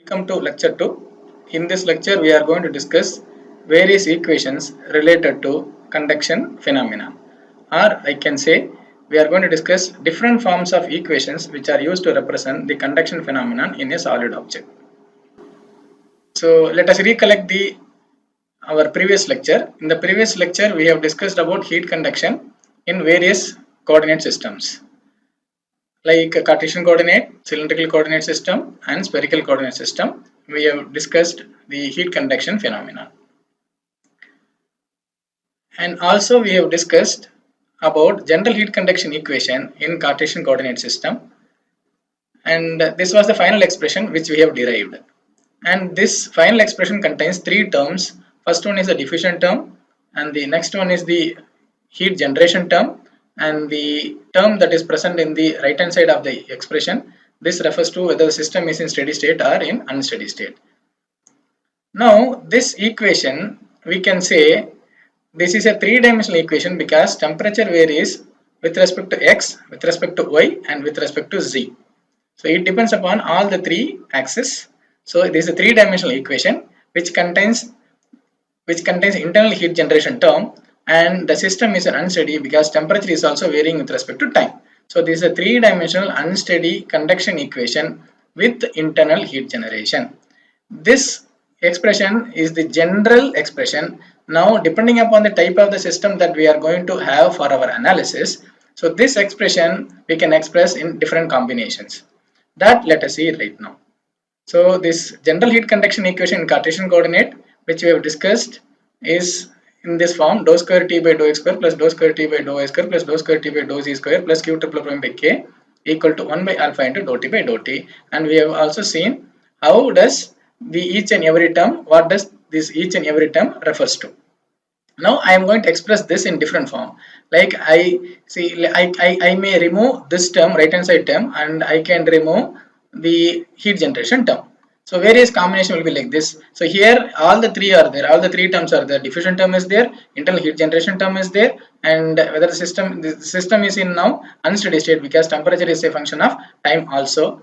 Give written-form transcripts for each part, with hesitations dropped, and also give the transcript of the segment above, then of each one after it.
Welcome to lecture 2. In this lecture we are going to discuss various equations related to conduction phenomena, or I can say we are going to discuss different forms of equations which are used to represent the conduction phenomenon in a solid object. So let us recollect our previous lecture. In the previous lecture we have discussed about heat conduction in various coordinate systems, like a Cartesian coordinate, cylindrical coordinate system and spherical coordinate system. We have discussed the heat conduction phenomena. And also we have discussed about general heat conduction equation in Cartesian coordinate system. And this was the final expression which we have derived. And this final expression contains three terms. First one is the diffusion term, and the next one is the heat generation term, and the term that is present in the right hand side of the expression. This refers to whether the system is in steady state or in unsteady state. Now this equation, we can say this is a three-dimensional equation because temperature varies with respect to x, with respect to y and with respect to z. So it depends upon all the three axes. So this is a three-dimensional equation which contains internal heat generation term, and the system is unsteady because temperature is also varying with respect to time. So this is a three-dimensional unsteady conduction equation with internal heat generation. This expression is the general expression. Now depending upon the type of the system that we are going to have for our analysis, so this expression we can express in different combinations. That let us see right now. So this general heat conduction equation in Cartesian coordinate, which we have discussed, is in this form: dou square T by dou x square plus dou square T by dou y square plus dou square T by dou z square plus q triple prime by k equal to 1 by alpha into dou T by dou T. And we have also seen how does the each and every term, what does this each and every term refers to. Now I am going to express this in different form. Like I may remove this term, right hand side term, and I can remove the heat generation term. So various combination will be like this. So here all the three are there, all the three terms are there. Diffusion term is there, internal heat generation term is there, and whether the system is in now unsteady state because temperature is a function of time also.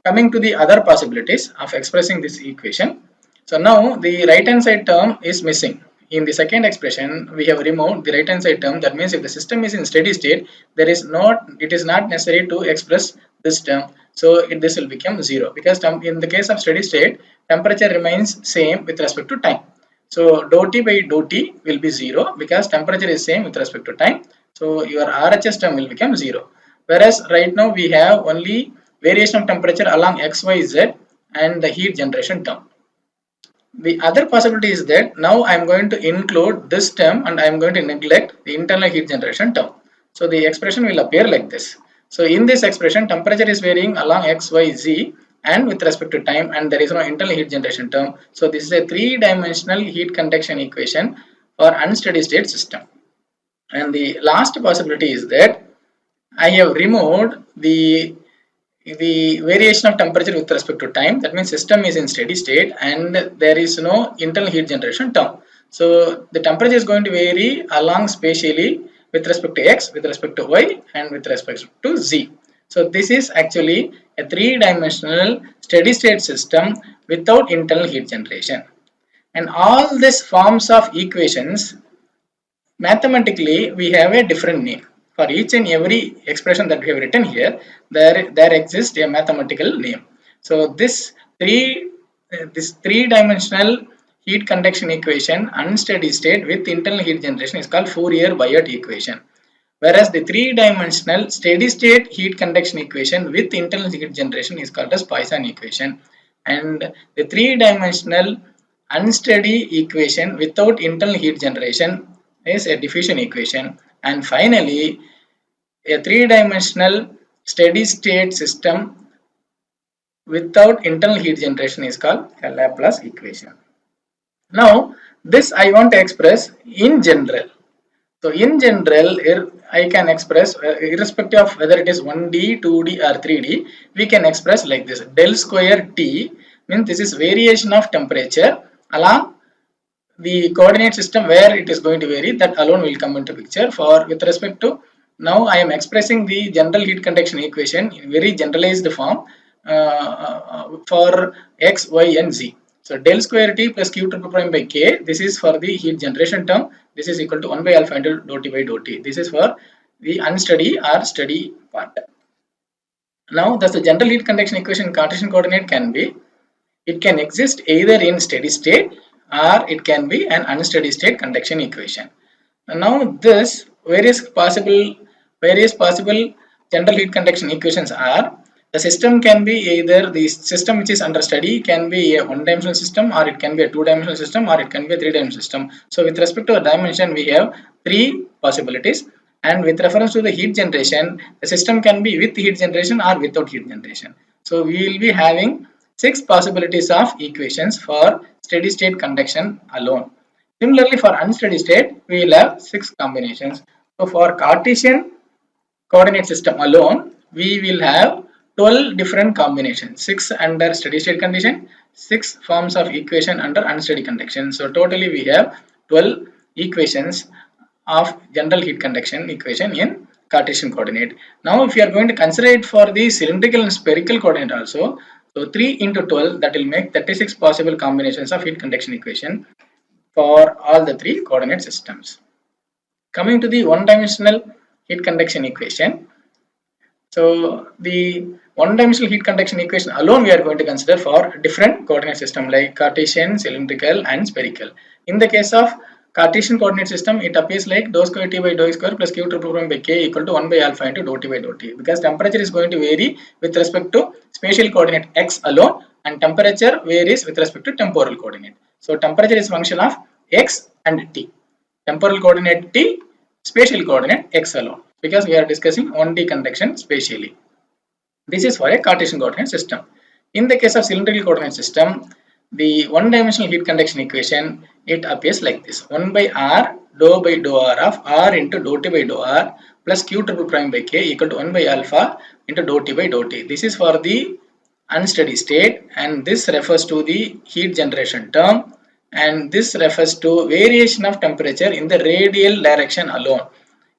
Coming to the other possibilities of expressing this equation. So now the right hand side term is missing. In the second expression, we have removed the right hand side term. That means if the system is in steady state, it is not necessary to express this term. So this will become 0 because in the case of steady state, temperature remains same with respect to time. So dou T by dou T will be 0 because temperature is same with respect to time. So your RHS term will become 0. Whereas right now we have only variation of temperature along x, y, z and the heat generation term. The other possibility is that now I am going to include this term and I am going to neglect the internal heat generation term. So the expression will appear like this. So in this expression, temperature is varying along x, y, z and with respect to time, and there is no internal heat generation term. So this is a three-dimensional heat conduction equation for unsteady state system. And the last possibility is that I have removed the variation of temperature with respect to time. That means system is in steady state and there is no internal heat generation term. So the temperature is going to vary along spatially with respect to x, with respect to y and with respect to z. So this is actually a three-dimensional steady state system without internal heat generation. And all these forms of equations, mathematically we have a different name. For each and every expression that we have written here, there exists a mathematical name. So this three-dimensional heat conduction equation unsteady state with internal heat generation is called Fourier-Biot equation. Whereas the three-dimensional steady state heat conduction equation with internal heat generation is called as Poisson equation. And the three-dimensional unsteady equation without internal heat generation is a diffusion equation. And finally, a three-dimensional steady state system without internal heat generation is called a Laplace equation. Now, this I want to express in general. So, in general, I can express irrespective of whether it is 1D, 2D or 3D, we can express like this. Del square T means this is variation of temperature along the coordinate system where it is going to vary. That alone will come into picture. For with respect to, now I am expressing the general heat conduction equation in very generalized form for x, y and z. So del square T plus Q triple prime by K, this is for the heat generation term. This is equal to 1 by alpha into dou T by dou T. This is for the unsteady or steady part. Now, thus the general heat conduction equation in Cartesian coordinate can be, it can exist either in steady state or it can be an unsteady state conduction equation. Now, this various possible general heat conduction equations are, the system can be either the system which is under study can be a one-dimensional system, or it can be a two-dimensional system, or it can be a three-dimensional system. So with respect to the dimension, we have three possibilities, and with reference to the heat generation, the system can be with heat generation or without heat generation. So we will be having 6 possibilities of equations for steady state conduction alone. Similarly, for unsteady state, we will have 6 combinations. So for Cartesian coordinate system alone, we will have 12 different combinations, 6 under steady state condition, 6 forms of equation under unsteady conduction. So totally we have 12 equations of general heat conduction equation in Cartesian coordinate. Now if you are going to consider it for the cylindrical and spherical coordinate also, so 3 into 12, that will make 36 possible combinations of heat conduction equation for all the 3 coordinate systems. Coming to the one-dimensional heat conduction equation. So the one-dimensional heat conduction equation alone we are going to consider for different coordinate system like Cartesian, cylindrical and spherical. In the case of Cartesian coordinate system, it appears like dou square T by dou square plus Q triple prime by K equal to 1 by alpha into dou T by dou T, because temperature is going to vary with respect to spatial coordinate x alone and temperature varies with respect to temporal coordinate. So temperature is function of x and t, temporal coordinate t, spatial coordinate x alone, because we are discussing 1D conduction spatially. This is for a Cartesian coordinate system. In the case of cylindrical coordinate system, the one-dimensional heat conduction equation, it appears like this: 1 by r dou by dou r of r into dou t by dou r plus q triple prime by k equal to 1 by alpha into dou t by dou t. This is for the unsteady state, and this refers to the heat generation term, and this refers to variation of temperature in the radial direction alone.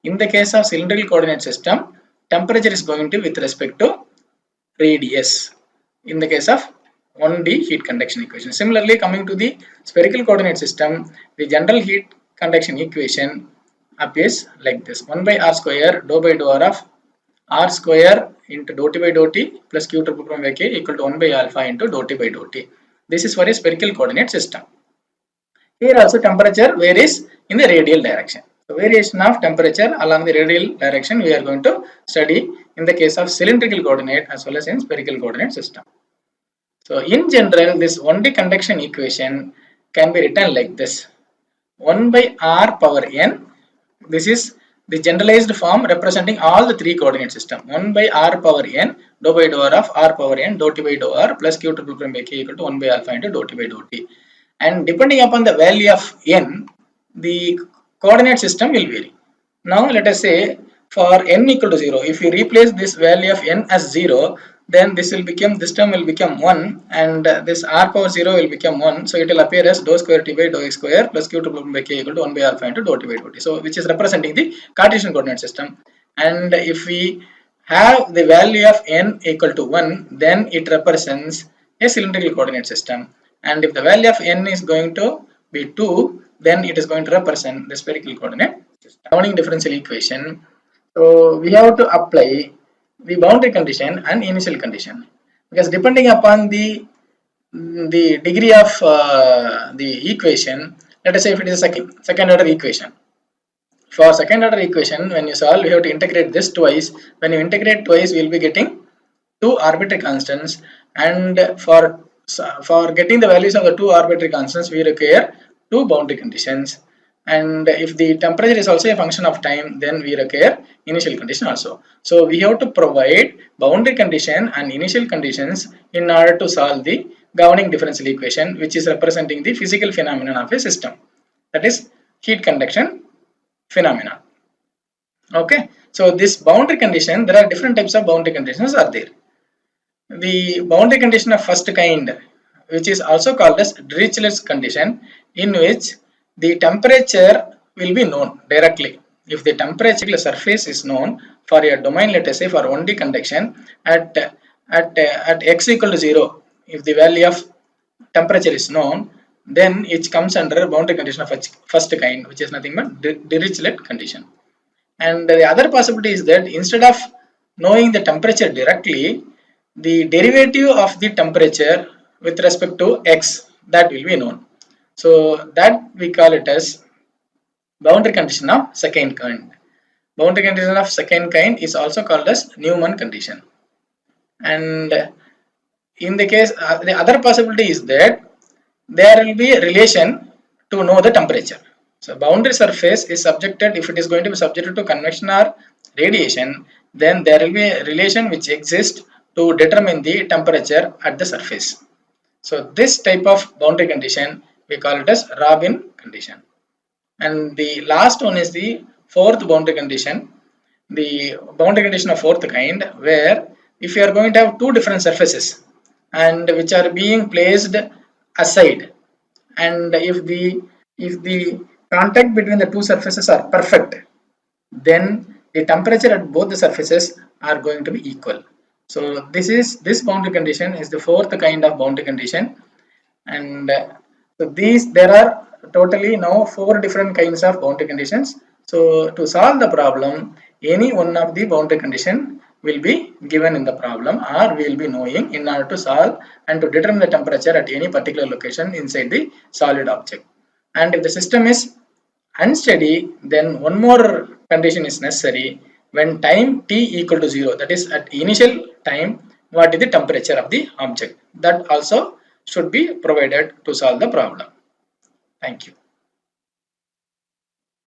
In the case of cylindrical coordinate system, temperature is going to with respect to radius in the case of 1D heat conduction equation. Similarly, coming to the spherical coordinate system, the general heat conduction equation appears like this: 1 by r square dou by dou r of r square into dou t by dou t plus q triple prime by k equal to 1 by alpha into dou t by dou t. This is for a spherical coordinate system. Here also temperature varies in the radial direction. So variation of temperature along the radial direction we are going to study in the case of cylindrical coordinate as well as in spherical coordinate system. So in general, this 1D conduction equation can be written like this: 1 by r power n. This is the generalized form representing all the 3 coordinate system. 1 by r power n dou by dou r of r power n dou t by dou r plus q triple prime by k equal to 1 by alpha into dou t by dou t. And depending upon the value of n, the coordinate system will vary. Now let us say for n equal to 0, if you replace this value of n as 0, then this term will become 1, and this r power 0 will become 1. So it will appear as dou square t by dou x square plus q triple by k equal to 1 by alpha into dou t by dou t. So which is representing the Cartesian coordinate system. And if we have the value of n equal to 1, then it represents a cylindrical coordinate system. And if the value of n is going to be 2, then it is going to represent the spherical coordinate system. Governing differential equation. So we have to apply the boundary condition and initial condition, because depending upon the degree of the equation, let us say if it is a second order equation. For second order equation, when you solve, you have to integrate this twice. When you integrate twice, we will be getting 2 arbitrary constants, and for getting the values of the 2 arbitrary constants, we require 2 boundary conditions. And if the temperature is also a function of time, then we require initial condition also. So we have to provide boundary condition and initial conditions in order to solve the governing differential equation, which is representing the physical phenomenon of a system, that is heat conduction phenomenon. Okay, so this boundary condition, there are different types of boundary conditions are there. The boundary condition of first kind, which is also called as Dirichlet's condition, in which the temperature will be known directly. If the temperature surface is known for a domain, let us say for 1D conduction, at at x equal to 0, if the value of temperature is known, then it comes under boundary condition of first kind, which is nothing but Dirichlet condition. And the other possibility is that instead of knowing the temperature directly, the derivative of the temperature with respect to x, that will be known. So that we call it as boundary condition of second kind. Boundary condition of second kind is also called as Newman condition. And in the case, the other possibility is that there will be a relation to know the temperature. So boundary surface is subjected, if it is going to be subjected to convection or radiation, then there will be a relation which exists to determine the temperature at the surface. So this type of boundary condition we call it as Robin condition. And the last one is the fourth boundary condition, the boundary condition of fourth kind, where if you are going to have two different surfaces and which are being placed aside, and if the contact between the two surfaces are perfect, then the temperature at both the surfaces are going to be equal. So this boundary condition is the fourth kind of boundary condition. And so there are totally now 4 different kinds of boundary conditions. So to solve the problem, any one of the boundary condition will be given in the problem, or we will be knowing in order to solve and to determine the temperature at any particular location inside the solid object. And if the system is unsteady, then one more condition is necessary. When time t equal to 0, that is at initial time, what is the temperature of the object, that also should be provided to solve the problem. Thank you.